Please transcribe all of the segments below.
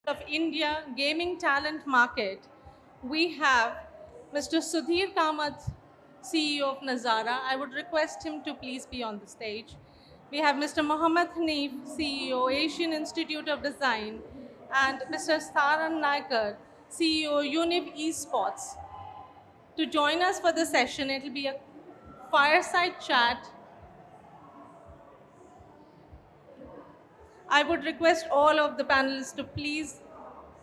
of India gaming talent market, we have Mr. Sudhir Kamath, CEO of Nazara. I would request him to please be on the stage. We have Mr. Mohammad Hanif, CEO, Asian Institute of Design, and Mr. Sharang Naicker, CEO, Univ Esports. To join us for the session, it will be a fireside chat. I would request all of the panelists to please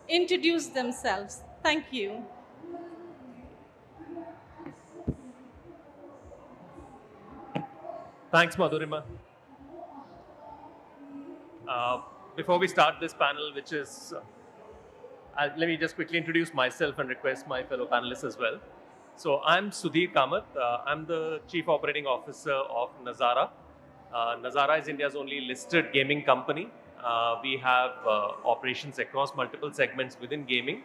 introduce themselves. Thank you. Thanks, Madhurima. Uh, Before we start this panel, which is, let me just quickly introduce myself and request my fellow panelists as well. So I'm Sudhir Kamath. I'm the Chief Operating Officer of Nazara. Nazara is India's only listed gaming company. We have operations across multiple segments within gaming,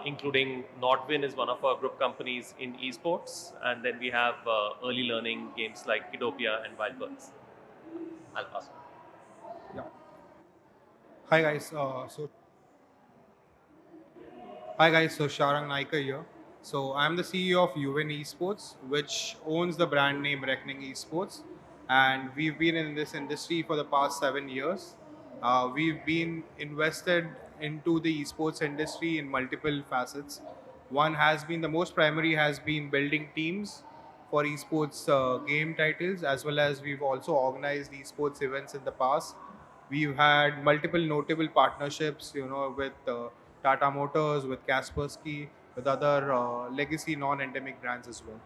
including Nordwin is one of our group companies in esports, and then we have early learning games like Kidopia and Wildbirds. I'll pass. Yeah. Hi guys. Hi guys. So Sharang Naicker here. So I'm the CEO of Yuvin Esports, which owns the brand name Reckoning Esports, and we've been in this industry for the past 7 years. We've been invested into the esports industry in multiple facets. One has been the most primary has been building teams for esports game titles, as well as we've also organized esports events in the past. We've had multiple notable partnerships, with Tata Motors, with Kaspersky, with other legacy non-endemic brands as well.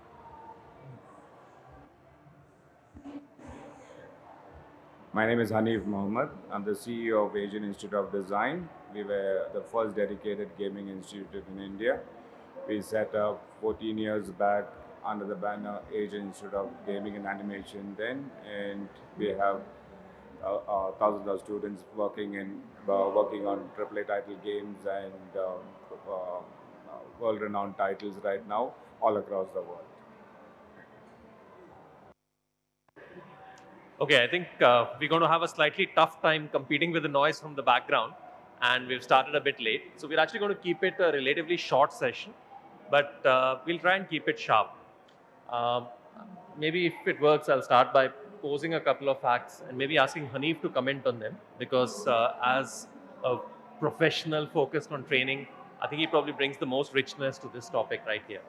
My name is Hanif Mohammad. I'm the CEO of Asian Institute of Design. We were the first dedicated gaming institute in India. We set up 14 years back under the banner Asian Institute of Gaming and Animation then, and we have thousands of students working on AAA title games and world-renowned titles right now all across the world. Okay, I think we're going to have a slightly tough time competing with the noise from the background, and we've started a bit late. So we're actually going to keep it a relatively short session, but we'll try and keep it sharp. Um, Maybe if it works, I'll start by posing a couple of facts and maybe asking Hanif to comment on them, because as a professional focused on training, I think he probably brings the most richness to this topic right here.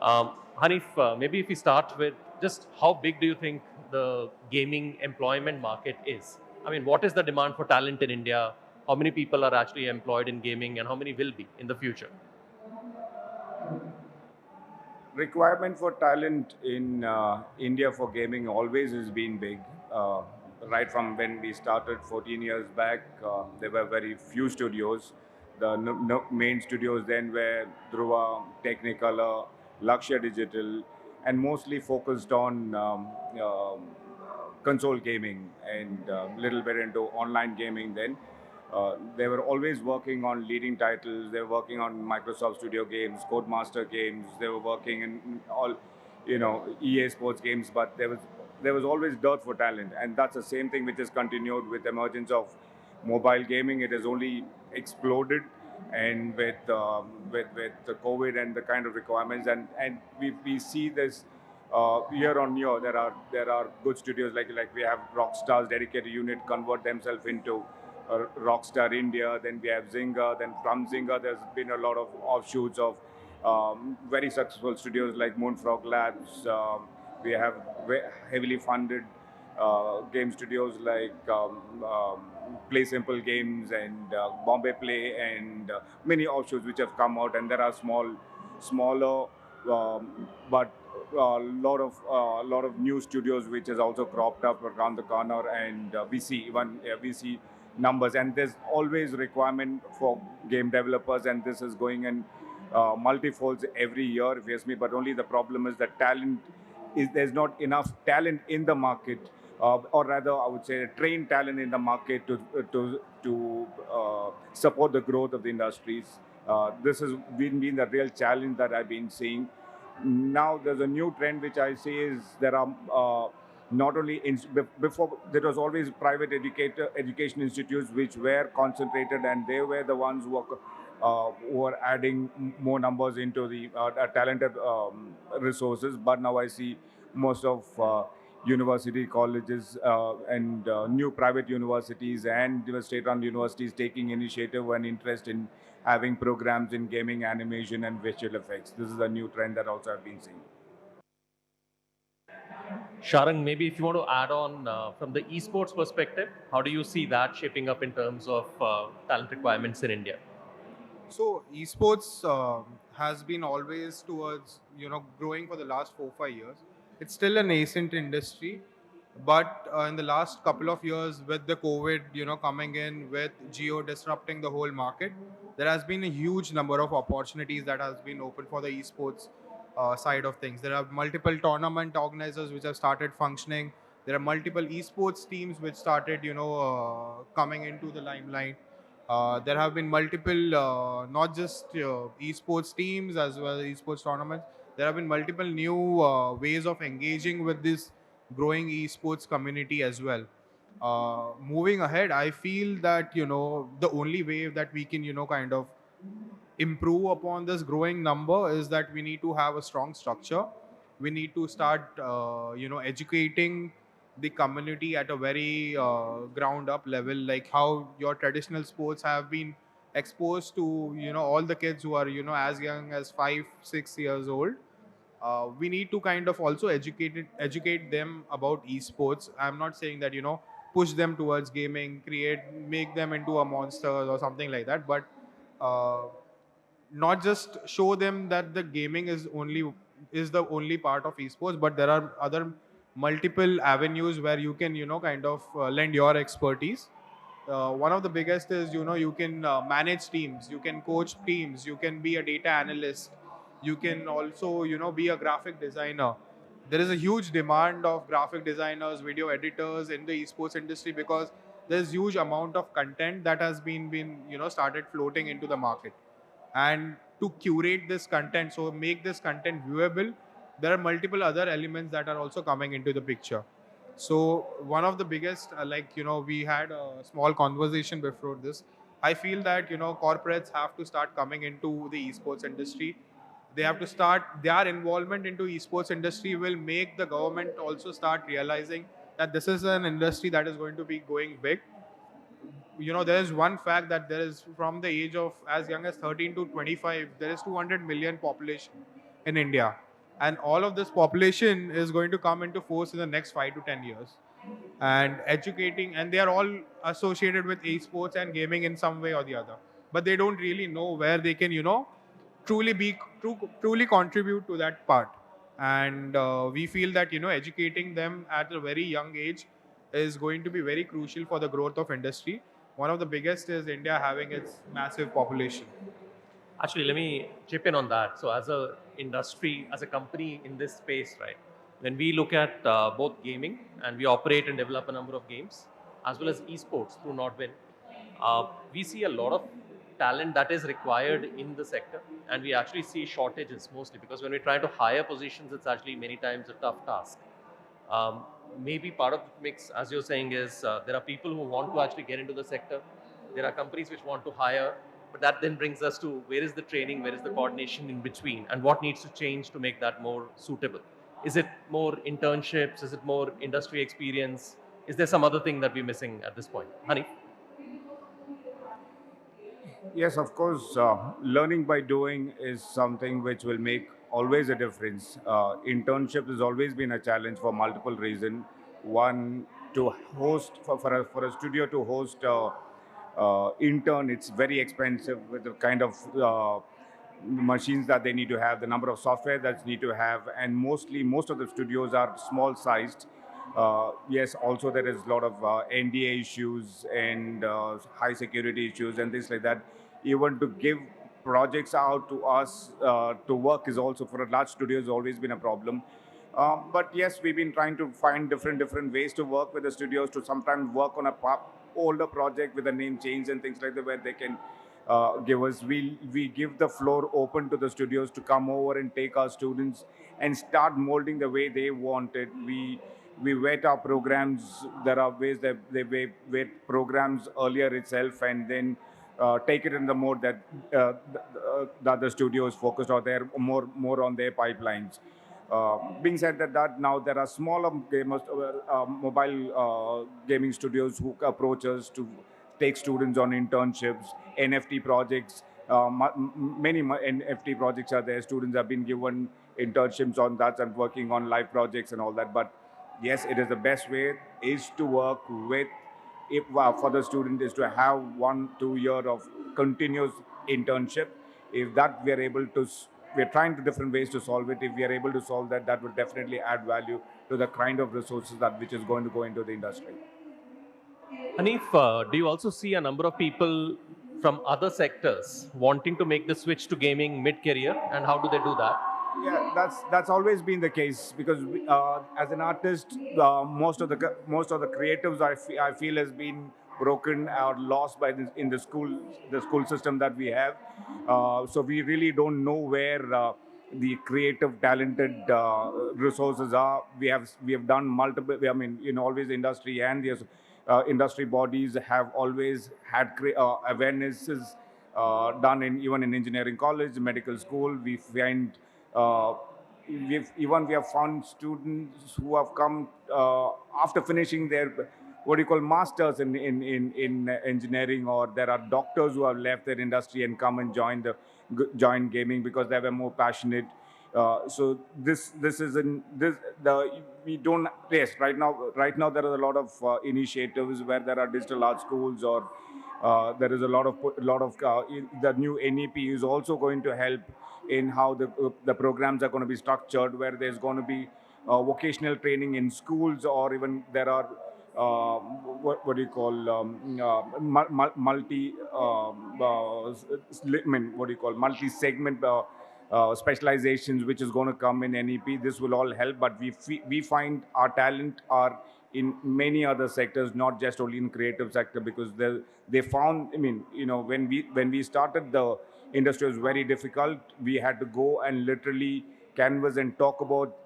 Hanif, maybe if we start with just how big do you think the gaming employment market is? I mean, what is the demand for talent in India? How many people are actually employed in gaming, and how many will be in the future? Requirement for talent in India for gaming always has been big. Right from when we started 14 years back, there were very few studios. The main studios then were Dhruva, Technicolor, Lakshya Digital, and mostly focused on console gaming and a little bit into online gaming then. They were always working on leading titles. They were working on Microsoft Studio games, Codemaster games. They were working in all, EA Sports games. But there was always dearth for talent, and that's the same thing which has continued with the emergence of mobile gaming. It has only exploded, and with the COVID and the kind of requirements, and we see this. Year on year, there are good studios like we have Rockstar's dedicated unit convert themselves into Rockstar India. Then we have Zynga. Then from Zynga, there's been a lot of offshoots of very successful studios like Moonfrog Labs. We have heavily funded game studios like Play Simple Games and Bombay Play and many offshoots which have come out. And there are smaller, but lot of new studios which has also cropped up around the corner, and we see numbers, and there's always requirement for game developers, and this is going in multifolds every year, if you ask me. But only the problem is that there's not enough talent in the market, or rather I would say trained talent in the market to support the growth of the industries. This has been the real challenge that I've been seeing. Now there's a new trend which I see is there are not only before there was always private education institutes which were concentrated, and they were the ones who were adding more numbers into the talented resources. But now I see most of university colleges and new private universities and state-run universities taking initiative and interest in having programs in gaming, animation, and visual effects. This is a new trend that also I've been seeing. Sharang, maybe if you want to add on from the esports perspective, how do you see that shaping up in terms of talent requirements in India? So esports has been always towards growing for the last 4 5 years. It's still a nascent industry, but in the last couple of years, with the COVID coming in, with geo disrupting the whole market, there has been a huge number of opportunities that has been open for the esports side of things. There are multiple tournament organizers which have started functioning. There are multiple esports teams which started coming into the limelight. There have been multiple, not just esports teams as well as esports tournaments. There have been multiple new ways of engaging with this growing esports community as well. Moving ahead, I feel that the only way that we can kind of improve upon this growing number is that we need to have a strong structure. We need to start educating the community at a very ground up level, like how your traditional sports have been exposed to all the kids who are as young as 5 6 years old. We need to kind of also educate them about esports. I'm not saying that push them towards gaming, make them into a monster or something like that, but uh, not just show them that the gaming is the only part of esports, but there are other multiple avenues where you can kind of lend your expertise. One of the biggest is you can manage teams, you can coach teams, you can be a data analyst, you can also be a graphic designer. There is a huge demand of graphic designers, video editors in the esports industry, because there's huge amount of content that has been started floating into the market. And to curate this content, so make this content viewable, there are multiple other elements that are also coming into the picture. So one of the biggest, we had a small conversation before this. I feel that corporates have to start coming into the esports industry. They have to start their involvement into esports industry will make the government also start realizing that this is an industry that is going to be going big. There is one fact that there is, from the age of as young as 13 to 25, there is 200 million population in India, and all of this population is going to come into force in the next 5 to 10 years. And educating, and they are all associated with esports and gaming in some way or the other, but they don't really know where they can truly contribute to that part. And we feel that educating them at a very young age is going to be very crucial for the growth of industry. One of the biggest is India having its massive population. Actually, let me chip in on that. So, as a industry, as a company in this space, right, when we look at both gaming and we operate and develop a number of games, as well as esports through Nordwin, we see a lot of talent that is required in the sector, and we actually see shortages mostly because when we try to hire positions, it's actually many times a tough task. Um, Maybe part of the mix, as you're saying, is there are people who want to actually get into the sector. There are companies which want to hire, but that then brings us to where is the training, where is the coordination in between, and what needs to change to make that more suitable. Is it more internships? Is it more industry experience? Is there some other thing that we're missing at this point? Hanif? Yes, of course. Learning by doing is something which will make always a difference. Internship has always been a challenge for multiple reasons. One, to host for a studio to host intern, it's very expensive with the kind of machines that they need to have, the number of software that they need to have, and most of the studios are small sized. Yes, also there is a lot of NDA issues and high security issues and things like that. Even to give projects out to us to work is also, for a large studio, has always been a problem. But yes, we've been trying to find different ways to work with the studios, to sometimes work on a older project with a name change and things like that, where they can give us. We give the floor open to the studios to come over and take our students and start molding the way they want it. we vet our programs. There are ways that they vet programs earlier itself, and then take it in the mode that that the studio is focused on. They're more on their pipelines. Being said that now there are smaller gamers, mobile gaming studios who approach us to take students on internships, NFT projects. Many NFT projects are there. Students have been given internships on that and working on live projects and all that. But yes, it is the best way is to work with, if for the student is to have 1-2 year of continuous internship. If that we are able to, we are trying to different ways to solve it. If we are able to solve that, that would definitely add value to the kind of resources that which is going to go into the industry. Hanif, do you also see a number of people from other sectors wanting to make the switch to gaming mid-career, and how do they do that? Yeah, that's always been the case because as an artist, most of the creatives I feel has been broken or lost by in the school system that we have. So we really don't know where the creative, talented resources are. We have done multiple. I mean, always the industry and the industry bodies have always had awarenesses done even in engineering college, medical school. We find we have found students who have come after finishing their what do you call masters in engineering, or there are doctors who have left their industry and come and join gaming because they were more passionate. So this is in this the we don't yes right now there are a lot of initiatives where there are digital art schools, or there is a lot of the new NEP is also going to help in how the programs are going to be structured, where there's going to be vocational training in schools, or even there are what do you call multi I mean, what do you call multi-segment specializations which is going to come in NEP. This will all help, but we find our talent are in many other sectors, not just only in creative sector, because they found, I mean, when we started, the industry was very difficult. We had to go and literally canvas and talk about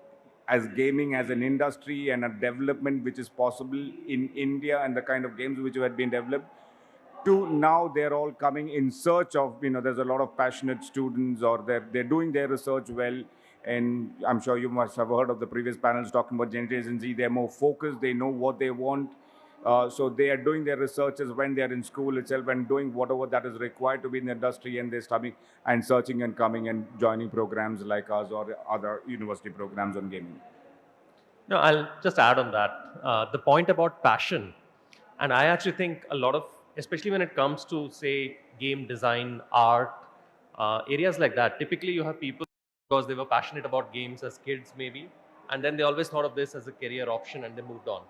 as gaming as an industry and a development which is possible in India, and the kind of games which had been developed, to now they're all coming in search of, there's a lot of passionate students, or they're doing their research well. And I'm sure you must have heard of the previous panels talking about Generation Z. They're more focused, they know what they want. So they are doing their researches when they're in school itself and doing whatever that is required to be in the industry, and they're studying and searching and coming and joining programs like us or other university programs on gaming. No, I'll just add on that. The point about passion, and I actually think a lot of, especially when it comes to, say, game design, art, areas like that, typically you have people because they were passionate about games as kids maybe, and then they always thought of this as a career option and they moved on.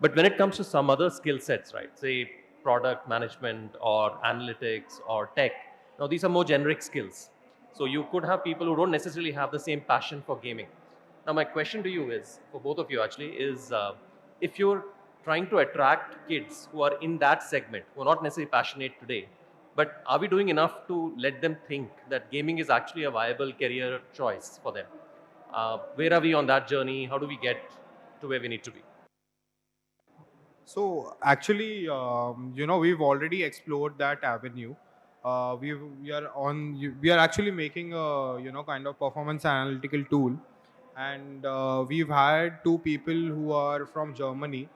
But when it comes to some other skill sets, right, say product management or analytics or tech, now these are more generic skills. So you could have people who don't necessarily have the same passion for gaming. Now my question to you is, for both of you actually, is if you're trying to attract kids who are in that segment, who are not necessarily passionate today, but are we doing enough to let them think that gaming is actually a viable career choice for them? Where are we on that journey? How do we get to where we need to be? So actually, we've already explored that avenue. We are actually making a kind of performance analytical tool, and we've hired two people who are from Germany,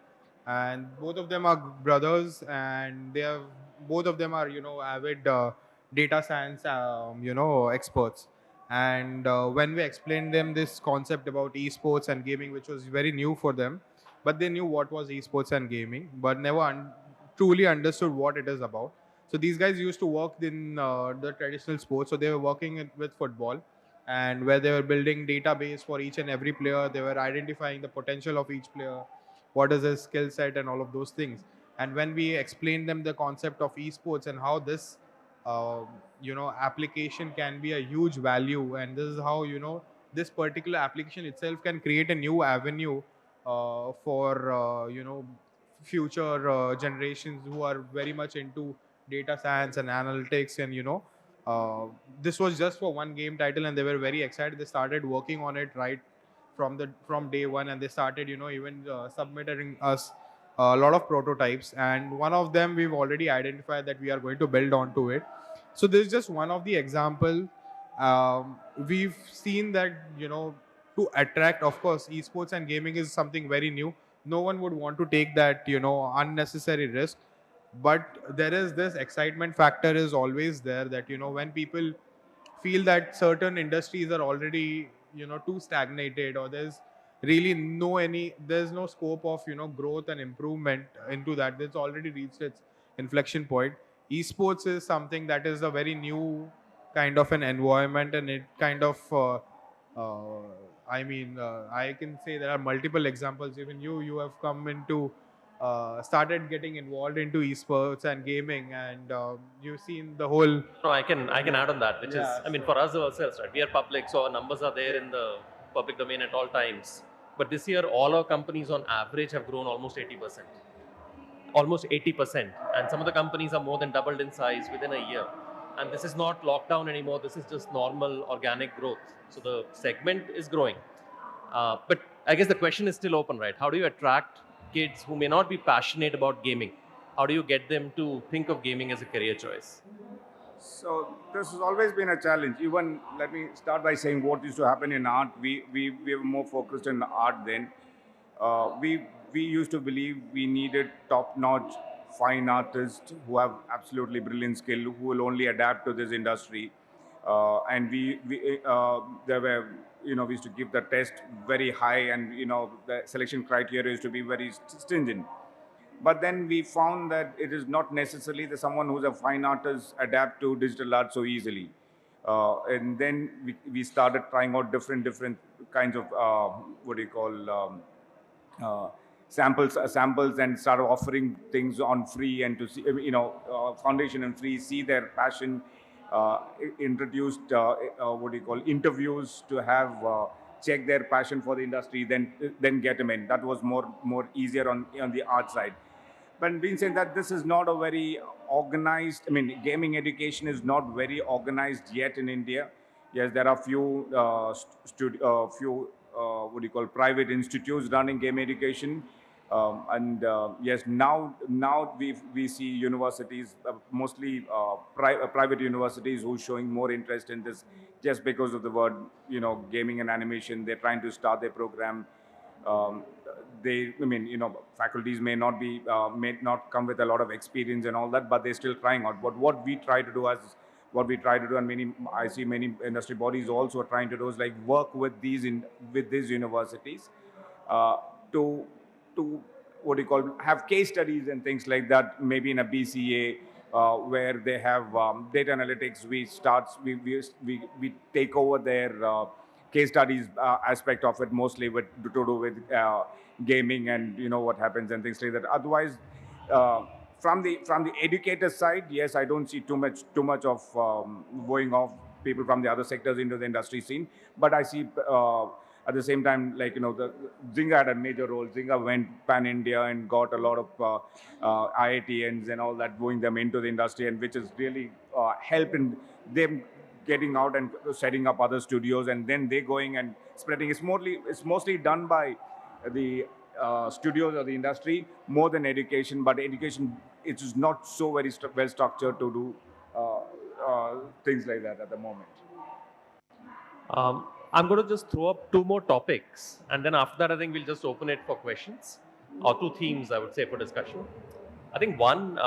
and both of them are brothers, and both of them are avid data science experts. And when we explained them this concept about esports and gaming, which was very new for them, but they knew what was esports and gaming, but never truly understood what it is about. So these guys used to work in the traditional sports. So they were working with football, and where they were building database for each and every player. They were identifying the potential of each player, what is his skill set, and all of those things. And when we explained them the concept of esports and how this application can be a huge value, and this is how this particular application itself can create a new avenue for future generations who are very much into data science and analytics. And this was just for one game title, and they were very excited. They started working on it right from day one, and they started, even submitting us a lot of prototypes, and one of them we've already identified that we are going to build onto it. So this is just one of the example. We've seen that, to attract, of course, esports and gaming is something very new. No one would want to take that, unnecessary risk, but there is this excitement factor is always there, that, when people feel that certain industries are already, too stagnated, or there's no scope of, growth and improvement into that. It's already reached its inflection point. Esports is something that is a very new kind of an environment, and it kind of I can say there are multiple examples. Even you have come into started getting involved into esports and gaming, and you've seen the whole. No, I can add on that, which is, I mean, for us ourselves, right? We are public, so our numbers are there in the public domain at all times. But this year, all our companies on average have grown almost 80%. Almost 80%. And some of the companies are more than doubled in size within a year. And this is not lockdown anymore. This is just normal organic growth. So the segment is growing. But I guess the question is still open, right? How do you attract kids who may not be passionate about gaming? How do you get them to think of gaming as a career choice? So this has always been a challenge. Even let me start by saying what used to happen in art. We were more focused on art then. We used to believe we needed top-notch fine artists who have absolutely brilliant skill, who will only adapt to this industry. And there were, we used to give the test very high, and the selection criteria used to be very stringent. But then we found that it is not necessarily that someone who's a fine artist adapt to digital art so easily. And then we started trying out different kinds of what do you call samples, and started offering things on free, and to see, foundation and free, see their passion. Introduced what do you call interviews to have check their passion for the industry, then get them in. That was more easier on the art side. But being said that, this is not a very organized. I mean, gaming education is not very organized yet in India. Yes, there are few what do you call private institutes running game education. Yes, now we see universities, mostly private universities, who are showing more interest in this just because of the word, gaming and animation. They're trying to start their program. Faculties may not come with a lot of experience and all that, but they're still trying out. But what we try to do, and I see many industry bodies also are trying to do, is like work with these universities to what do you call have case studies and things like that. Maybe in a BCA where they have data analytics, we take over their case studies aspect of it, mostly to do with gaming, and what happens and things like that. Otherwise, from the educator side, yes, I don't see too much of going off people from the other sectors into the industry scene. But I see at the same time, like the Zynga had a major role. Zynga went pan-India and got a lot of IITians and all that, going them into the industry, and which has really helped in them getting out and setting up other studios, and then they going and spreading. It's mostly done by the studios or the industry more than education. But education, it is not so very well structured to do things like that at the moment. I'm going to just throw up two more topics, and then after that, I think we'll just open it for questions, or two themes, I would say, for discussion. I think one,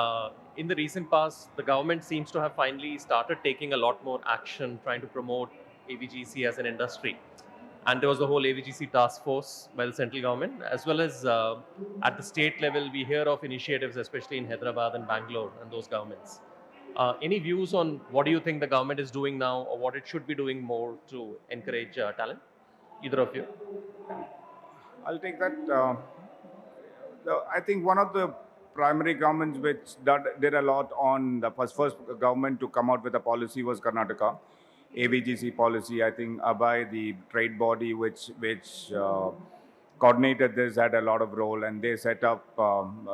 in the recent past, the government seems to have finally started taking a lot more action, trying to promote AVGC as an industry. And there was the whole AVGC task force by the central government, as well as at the state level, we hear of initiatives, especially in Hyderabad and Bangalore and those governments. Any views on what do you think the government is doing now, or what it should be doing more to encourage talent? Either of you? I'll take that. I think one of the primary governments which did a lot on the first government to come out with a policy was Karnataka. AVGC policy, I think Abhay, the trade body which coordinated this, had a lot of role, and they set up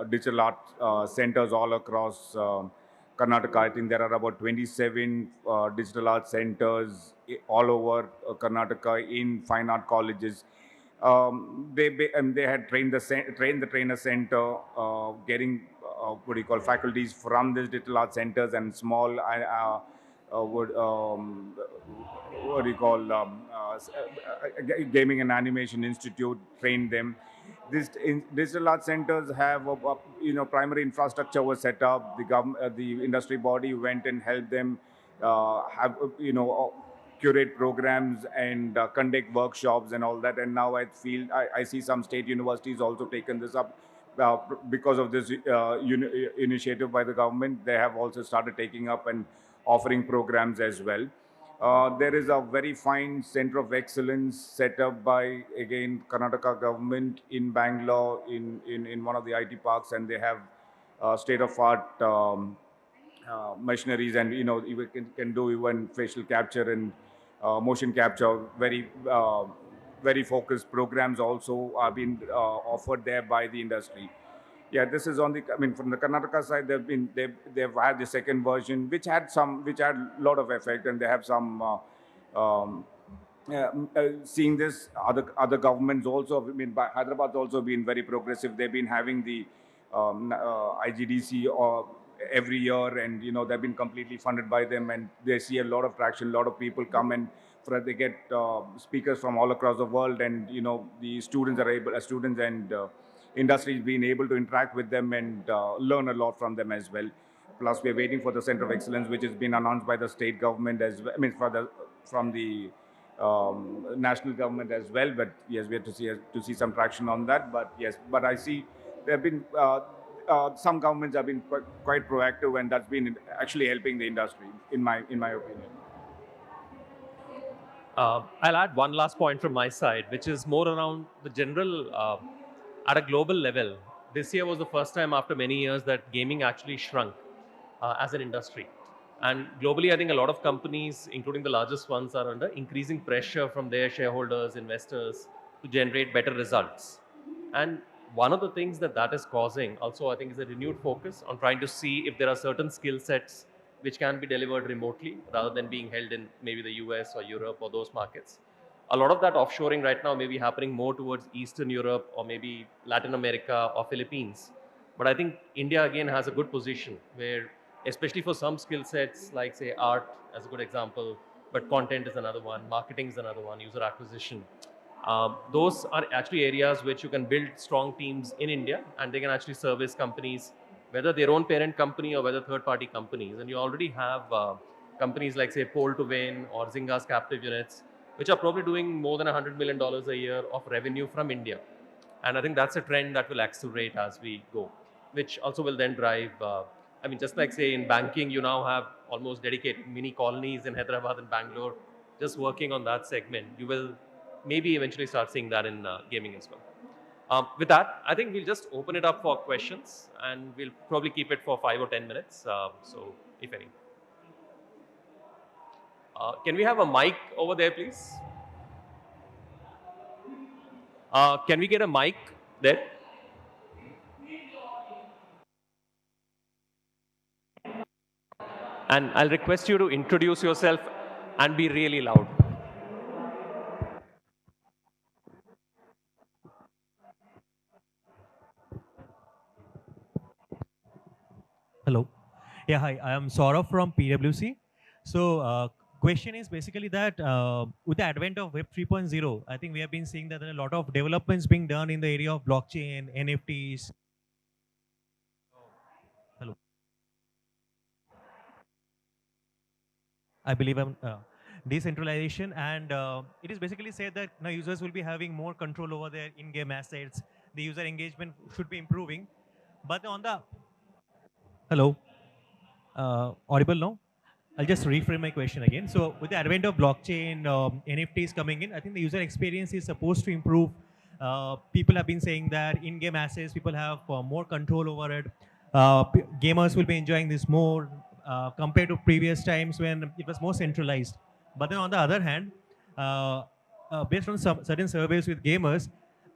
digital art centers all across Karnataka. I think there are about 27 digital art centers all over Karnataka in fine art colleges. They had trained the trainer center, getting what do you call faculties from these digital art centers and small what do you call gaming and animation institute trained them. Digital art centers have primary infrastructure was set up. The industry body went and helped them have curate programs and conduct workshops and all that. And now I see some state universities also taken this up. Because of this initiative by the government, they have also started taking up and offering programs as well. There is a very fine center of excellence set up by, again, Karnataka government in Bangalore in one of the IT parks, and they have state-of-art machineries, and you can do even facial capture and motion capture. Very focused programs also are being offered there by the industry. Yeah, this is on the. I mean, from the Karnataka side, they've had the second version, which had a lot of effect, and they have some. Seeing this, other governments also. I mean, Hyderabad's also been very progressive. They've been having the IGDC every year, and they've been completely funded by them, and they see a lot of traction. A lot of people come and they get speakers from all across the world, and the students and industries being able to interact with them and learn a lot from them as well. Plus, we're waiting for the Center of Excellence, which has been announced by the state government as well. I mean, from the national government as well. But yes, we have to see some traction on that. But yes, but I see there have been some governments have been quite proactive, and that's been actually helping the industry, in my opinion. I'll add one last point from my side, which is more around the general. At a global level, this year was the first time after many years that gaming actually shrunk as an industry. And globally, I think a lot of companies, including the largest ones, are under increasing pressure from their shareholders, investors, to generate better results. And one of the things that is causing also, I think, is a renewed focus on trying to see if there are certain skill sets which can be delivered remotely rather than being held in maybe the US or Europe or those markets. A lot of that offshoring right now may be happening more towards Eastern Europe or maybe Latin America or Philippines. But I think India again has a good position where, especially for some skill sets like say art as a good example, but content is another one, marketing is another one, user acquisition. Those are actually areas which you can build strong teams in India, and they can actually service companies, whether their own parent company or whether third-party companies. And you already have companies like say Pole to Win or Zynga's captive units, which are probably doing more than $100 million a year of revenue from India. And I think that's a trend that will accelerate as we go, which also will then drive, I mean, just like say in banking, you now have almost dedicated mini colonies in Hyderabad and Bangalore, just working on that segment. You will maybe eventually start seeing that in gaming as well. With that, I think we'll just open it up for questions, and we'll probably keep it for 5 or 10 minutes. So if any. Can we have a mic over there, please? Can we get a mic there? And I'll request you to introduce yourself and be really loud. Hello. Yeah, hi. I am Saurabh from PwC. So, question is basically that with the advent of Web 3.0, I think we have been seeing that there are a lot of developments being done in the area of blockchain, NFTs. Hello. I believe I'm decentralization, and it is basically said that now users will be having more control over their in-game assets. The user engagement should be improving, but on the hello, audible now? I'll just reframe my question again. So with the advent of blockchain, NFTs coming in, I think the user experience is supposed to improve. People have been saying that in-game assets, people have more control over it. Gamers will be enjoying this more compared to previous times when it was more centralized. But then on the other hand, based on some certain surveys with gamers,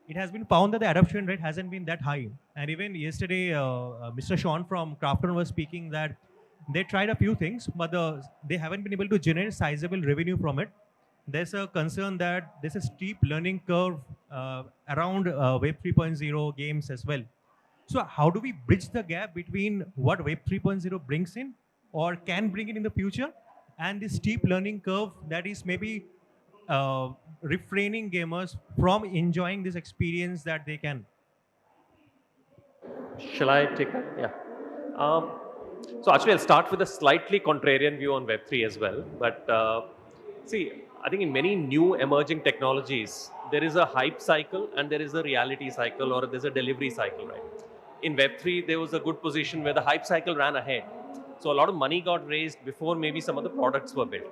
it has been found that the adoption rate hasn't been that high. And even yesterday, Mr. Sean from Crafton was speaking that they tried a few things, but they haven't been able to generate sizable revenue from it. there's a concern that there's a steep learning curve around Web 3.0 games as well. So how do we bridge the gap between what Web 3.0 brings in or can bring in the future and the steep learning curve that is maybe refraining gamers from enjoying this experience that they can? Shall I take that? Yeah. Um, so actually, I'll start with a slightly contrarian view on Web3 as well. But see, I think in many new emerging technologies, there is a hype cycle and there is a reality cycle or there's a delivery cycle, right? In Web3, there was a good position where the hype cycle ran ahead. So a lot of money got raised before maybe some of the products were built.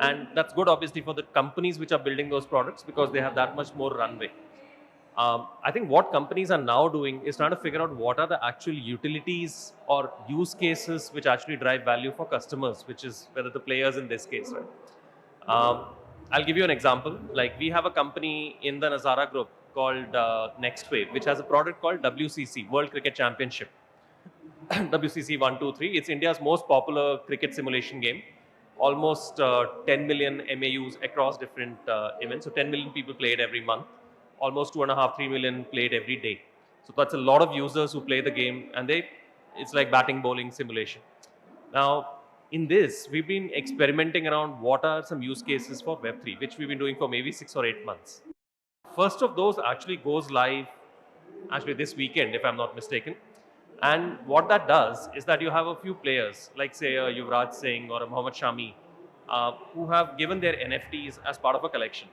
And that's good, obviously, for the companies which are building those products because they have that much more runway. I think what companies are now doing is trying to figure out what are the actual utilities or use cases which actually drive value for customers, which is whether the players in this case, right? I'll give you an example. Like we have a company in the Nazara group called Next Wave, which has a product called WCC, World Cricket Championship. WCC 123. It's India's most popular cricket simulation game. Almost 10 million MAUs across different events. So 10 million people play it every month. Almost 2.5, 3 million played every day. So that's a lot of users who play the game, and it's like batting bowling simulation. Now, in this, we've been experimenting around what are some use cases for Web3, which we've been doing for maybe 6 or 8 months. First of those actually goes live actually this weekend, if I'm not mistaken. And what that does is that you have a few players, like say a Yuvraj Singh or a Mohammad Shami, who have given their NFTs as part of a collection.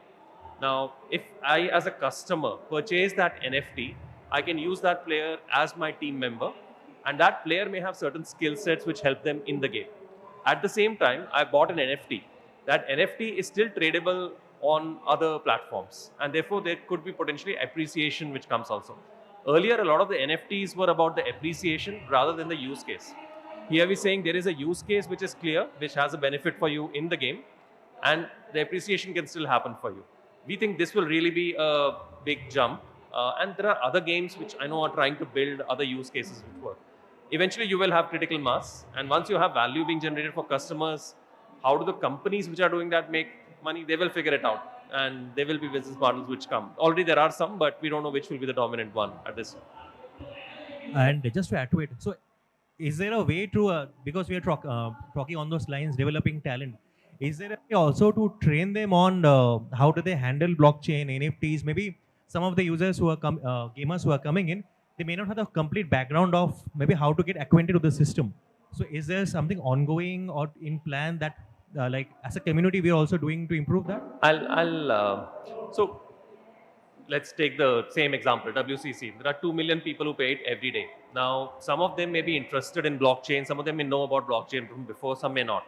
Now, if I, as a customer, purchase that NFT, I can use that player as my team member, and that player may have certain skill sets which help them in the game. At the same time, I bought an NFT. That NFT is still tradable on other platforms, and therefore there could be potentially appreciation which comes also. Earlier, a lot of the NFTs were about the appreciation rather than the use case. Here we're saying there is a use case which is clear, which has a benefit for you in the game, and the appreciation can still happen for you. We think this will really be a big jump, and there are other games which I know are trying to build other use cases which work. Eventually, you will have critical mass, and once you have value being generated for customers, how do the companies which are doing that make money? They will figure it out, and there will be business models which come. Already there are some, but we don't know which will be the dominant one at this time. And just to add to it, so is there a way to, because we are talking on those lines, developing talent, is there a way also to train them on how do they handle blockchain, NFTs? Maybe some of the users who are gamers who are coming in, they may not have the complete background of maybe how to get acquainted with the system. So is there something ongoing or in plan that like as a community we are also doing to improve that? So let's take the same example, WCC. There are 2 million people who pay it every day. Now, some of them may be interested in blockchain. Some of them may know about blockchain from before, some may not.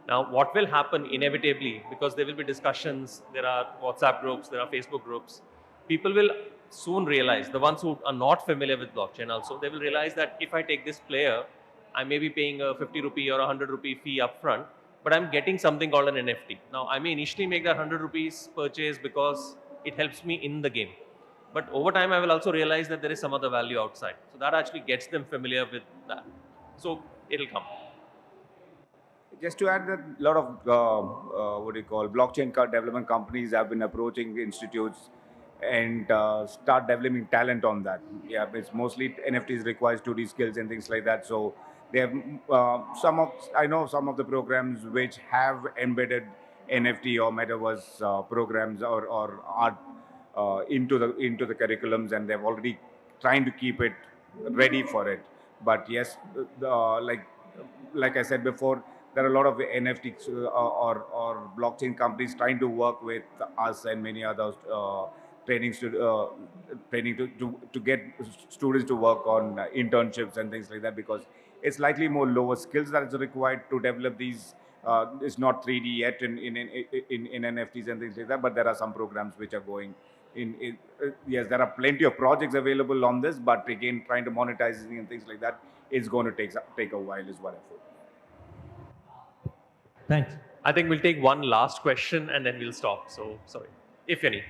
Now, what will happen inevitably, because there will be discussions, there are WhatsApp groups, there are Facebook groups, people will soon realize, the ones who are not familiar with blockchain also, they will realize that if I take this player, I may be paying a 50 rupee or a 100 rupee fee upfront, but I'm getting something called an NFT. Now, I may initially make that 100 rupees purchase because it helps me in the game. But over time, I will also realize that there is some other value outside. So that actually gets them familiar with that. So it'll come. Just to add that a lot of blockchain development companies have been approaching institutes and start developing talent on that. Yeah, it's mostly NFTs requires 2D skills and things like that. So they have I know some of the programs which have embedded NFT or metaverse programs or art into the curriculums, and they've already trying to keep it ready for it. But yes, like I said before, there are a lot of NFTs or blockchain companies trying to work with us and many others training to get students to work on internships and things like that, because it's likely more lower skills that is required to develop these. It's not 3D yet in NFTs and things like that, but there are some programs which are going in. Yes, there are plenty of projects available on this, but again, trying to monetize and things like that is going to take a while, is what I feel. Thanks. I think we'll take one last question and then we'll stop. So, sorry, if any.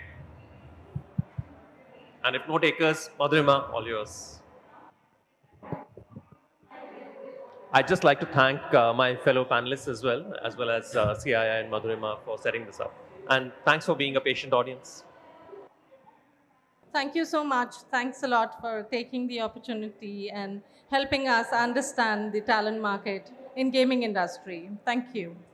And if no takers, Madhurima, all yours. I'd just like to thank my fellow panelists as well as CII and Madhurima for setting this up. And thanks for being a patient audience. Thank you so much. Thanks a lot for taking the opportunity and helping us understand the talent market in gaming industry. Thank you.